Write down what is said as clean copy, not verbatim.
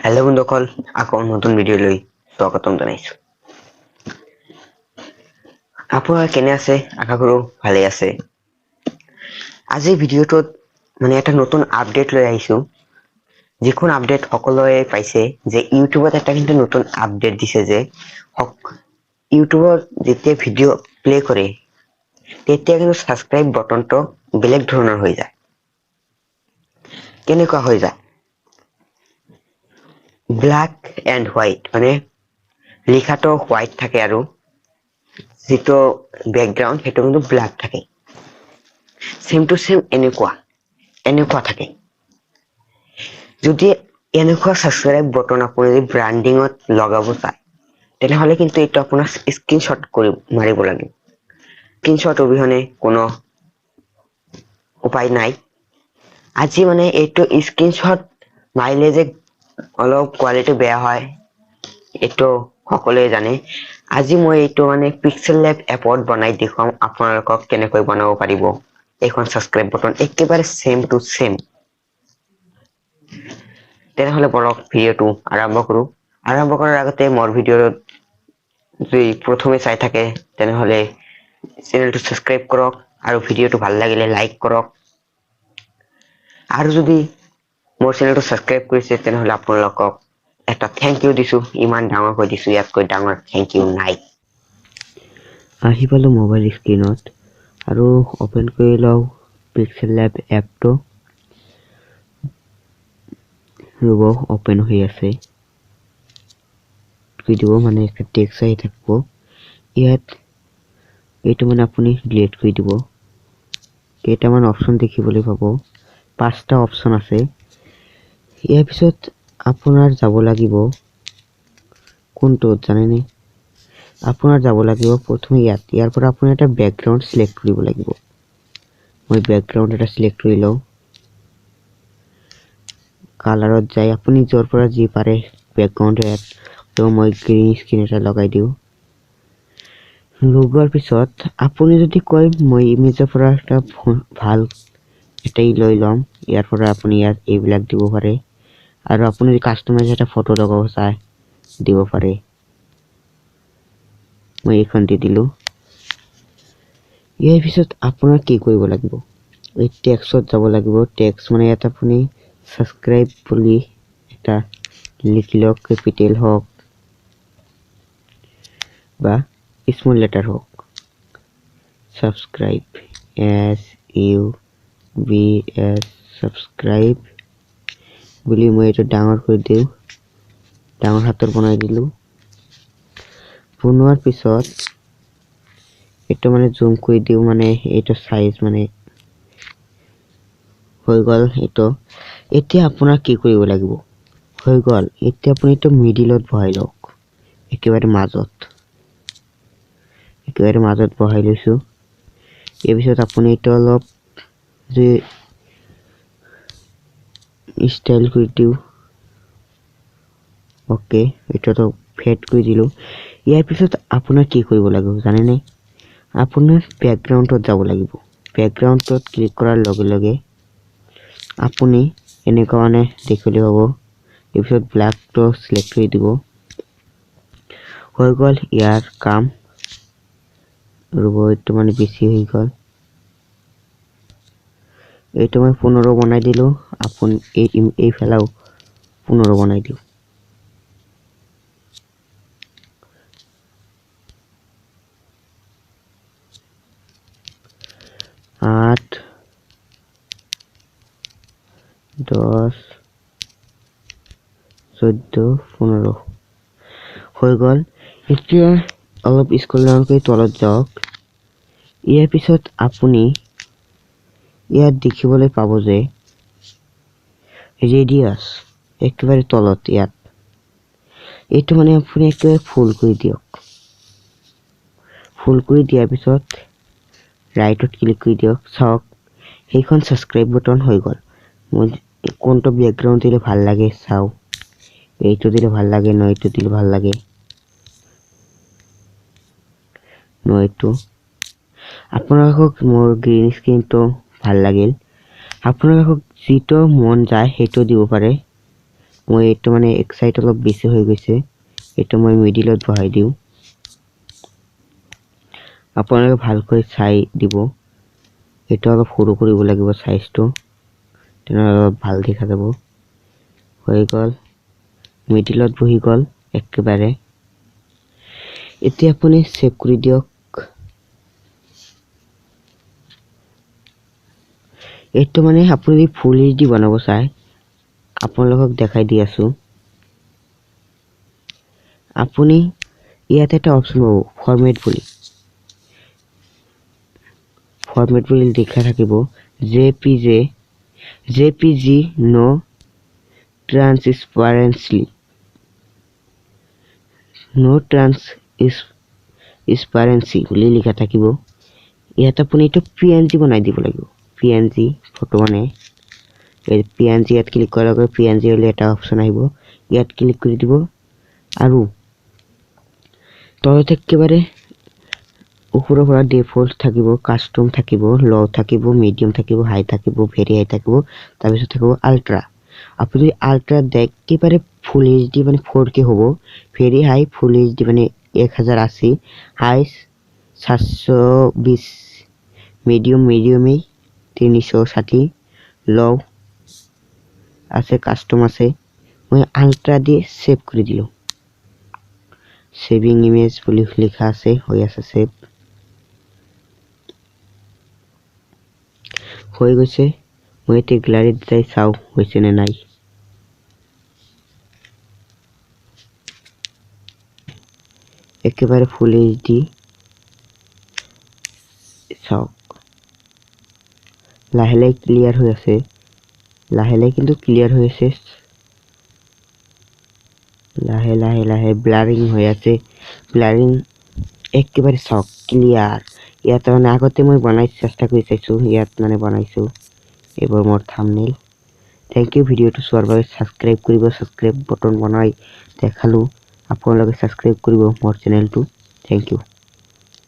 Hello' বন্ধুসকল, আকৌ নতুন ভিডিঅ'লৈ স্বাগতম জনাইছো। আপোনাৰ কেনে আছে? আশা কৰো ভালে আছে। আজিৰ ভিডিঅ'টোত এটা নতুন আপডেট লৈ আহিছো। যিখন আপডেট সকলোৱে পাইছে যে ইউটিউবত এটা কিন্তু নতুন আপডেট দিছে যে ইউটিউবত যেতিয়া ভিডিঅ' প্লে কৰে তেতিয়া কিন্তু ছাবস্ক্ৰাইব বটনটো বেলেগ ধৰণৰ হৈ যায়। কেনেকুৱা হৈ যায়? ব্লাক এণ্ড হোৱাইট, লিখাটো হোৱাইট থাকে আৰু যিটো বেকগ্ৰাউণ্ড সেইটো কিন্তু ব্লাক থাকে। চেম টু চেম এনেকুৱা থাকে। যদি এনেকুৱা ছাবস্ক্ৰাইব বটন আপুনি যদি ব্ৰাণ্ডিঙত লগাব চায় তেনেহলে কিন্তু এইটো আপোনাৰ স্ক্ৰীনশ্বট মাৰিব লাগে। স্ক্ৰীনশ্বট অবিহনে কোনো উপায় নাই। আজি এইটো স্ক্ৰীনশ্বট মাৰিলে যে অলপ কোৱালিটি বেয়া হয় এইটো সকলোৱে জানে। আজি মই এইটো পিক্সেল লেব এপত বনাই দেখুৱাম আপোনালোকক কেনেকৈ বনাব পাৰিব এইখন ছাবস্ক্ৰাইব বটন একেবাৰে চেম টু চেম। তেনেহলে বলক ভিডিঅ'টো আৰম্ভ কৰো। আৰম্ভ কৰাৰ আগতে মোৰ ভিডিঅ'ত যদি প্ৰথমে চাই থাকে তেনেহলে চেনেলটো ছাবস্ক্ৰাইব কৰক আৰু ভিডিঅ'টো ভাল লাগিলে লাইক কৰক। আৰু যদি মোৰ চেনেলটো ছাবস্ক্ৰাইব কৰিছে তেনেহলে আপোনালোকক এটা থেংক ইউ দিছো। ইমান ডাঙৰকৈ দিছো, ইয়াতকৈ ডাঙৰ থেংক ইউ নাই। আহি পালো মোবাইল স্ক্ৰীনত আৰু অপেন কৰি লওঁ পিক্সেল লেব এপটো। ৰব, অপেন হৈ আছে। একটা টেক্সট আহি থাকিব। ইয়াত এইটো আপুনি ডিলিট কৰি দিব। কেইটামান অপশ্যন দেখিবলৈ পাব, 5টা অপশ্যন আছে। ইয়াৰ পিছত আপোনাৰ যাব লাগিব কোনটোত জানেনে? আপোনাৰ যাব লাগিব প্ৰথমে ইয়াৰ পৰা আপুনি এটা বেকগ্ৰাউণ্ড সিলেক্ট কৰিব লাগিব। মই বেকগ্ৰাউণ্ড এটা সিলেক্ট কৰি লওঁ। কালাৰত যাই আপুনি য'ৰ পৰা যি পাৰে বেকগ্ৰাউণ্ড এড, মই গ্ৰীণ স্ক্ৰীন এটা লগাই দিওঁ। লগোৱাৰ পিছত আপুনি যদি কয় মই ইমেজৰ পৰা এটা ভাল এটাই লৈ ল'ম, ইয়াৰ পৰা আপুনি ইয়াত এইবিলাক দিব পাৰে। আৰু আপুনি যদি কাষ্টমাইজ এটা ফটো লগাব চায় দিব পাৰে। মই এইখন দি দিলো। ইয়াৰ পিছত আপোনাৰ কি কৰিব লাগিব? এই টেক্সটত যাব লাগিব। টেক্সট ইয়াত আপুনি ছাবস্ক্ৰাইব বুলি এটা লিখি লওক, কেপিটেল হওক বা স্মল লেটাৰ হওক। ছাবস্ক্ৰাইব, SUBS ছাবস্ক্ৰাইব বুলি মই এইটো ডাঙৰ কৰি দিওঁ, ডাঙৰ হাতৰ বনাই দিলো। বনোৱাৰ পিছত এইটো জুম কৰি দিওঁ, এইটো সাইজ হৈ গ'ল। এইটো এতিয়া আপোনাৰ কি কৰিব লাগিব? হৈ গ'ল। এতিয়া আপুনি এইটো মিডিলত বহাই লওক, একেবাৰে মাজত বহাই লৈছো। ইয়াৰ পিছত আপুনি এইটো অলপ ষ্টাইল কৰি দিওঁ। ওকে, এইটো ফেড কৰি দিলো। ইয়াৰ পিছত আপোনাৰ কি কৰিব লাগিব জানেনে? আপোনাৰ বেকগ্ৰাউণ্ডত যাব লাগিব। বেকগ্ৰাউণ্ডত ক্লিক কৰাৰ লগে লগে আপুনি এনেকুৱা দেখিবলৈ পাব। ইয়াৰ পিছত ব্লেকটো সিলেক্ট কৰি দিব। হৈ গ'ল ইয়াৰ কাম। ৰব, এইটো বেছি হৈ গ'ল। এইটো মই 15 বনাই দিলো। আপুনি এইফালেও 15 বনাই দিওঁ। আঠ 10 14 15 হৈ গ'ল। এতিয়া অলপ স্ক্ৰল ডাউন কৰি তলত যাওক। ইয়াৰ পিছত আপুনি ইয়াত দেখিবলৈ পাব যে ৰেডিয়াছ একেবাৰে তলত ইয়াত এইটো আপুনি একেবাৰে ফুল কৰি দিয়ক। ফুল কৰি দিয়াৰ পিছত ৰাইটত ক্লিক কৰি দিয়ক। চাওক, সেইখন ছাবস্ক্ৰাইব বটন হৈ গ'ল। মই কোনটো বেকগ্ৰাউণ্ড দিলে ভাল লাগে চাও। এইটো দিলে ভাল লাগে, এইটো দিলে ভাল লাগে, এইটো। আপোনালোকক মোৰ গ্ৰীণ স্ক্ৰীনটো ভাল লাগিল। আপোনালোকক যিটো মন যায় সেইটো দিব পাৰে। মই এইটো মানে এক সাইড অলপ বেছি হৈ গৈছে এইটো মই মিডিলত বহাই দিও আপোনালোকে ভালকৈ চাই দিব এটা অলপ সৰু কৰিব লাগিব সাইজটো তেনে অলপ ভাল দেখা যাব হৈ গল মিডিলত বহি গল একেবাৰে এতিয়া আপুনি সেভ কৰি দিয়ক এইটো মানে আপুনি ফুল এইচডি বনাব চাই আপোনালোকক দেখাই দি আছো আপুনি ইয়াতে এটা অপচন পাব ফরম্যাট বুলি দেখা থাকিব জেপিজি নো ট্রান্সপারেন্সি বুলি লিখা থাকিব ইয়াত আপুনি এইটো পিএনজি বনাই দিব লাগিব পিএনজি ফটো মানে এই পিএনজি ইয়াত ক্লিক কৰাৰ লগে পিএনজি বুলি এটা অপচন আহিব ইয়াত ক্লিক কৰি দিব আৰু তলত একেবাৰে ওপৰৰ পৰা ডিফল্ট থাকিব কাস্টম থাকিব লো থাকিব মিডিয়াম থাকিব হাই থাকিব ভেৰি হাই থাকিব তাৰ পিছত থাকিব আল্ট্ৰা আপুনি আল্ট্ৰা একেবাৰে ফুল এইচডি মানে 4K হ'ব ভেৰি হাই ফুল এইচডি মানে 1080 হাই 720 মিডিয়ামে 360 লো আছে কাস্টম আছে মই আল্ট্ৰা দিয়ে সেভ কৰি দিলো সেভিং ইমেজ বুলি লিখা আছে হৈ আছে সেভ হৈ গৈছে মই এতিয়া গ্যালারিত যাই চাও হৈছে নে নাই একেবাৰে ফুল এইচডি চাওক লাহে ক্লিয়াৰ হৈ আছে লাহে কিন্তু ক্লিয়াৰ হৈ আছে লাহে ব্লাৰিং হৈ আছে ব্লাৰিং একেবাৰে চাওক ক্লিয়াৰ ইয়াত মানে আগতে মই বনাই চেষ্টা কৰি চাইছো ইয়াত মানে বনাইছো এবাৰ মোৰ থাম্বনেইল থ্যাংক ইউ ভিডিওটো চোৱাৰ বাবে সাবস্ক্ৰাইব কৰিব সাবস্ক্ৰাইব বটন বনাই দেখালো আপোনালোকে সাবস্ক্ৰাইব কৰিব মোৰ চেনেলটো থ্যাংক ইউ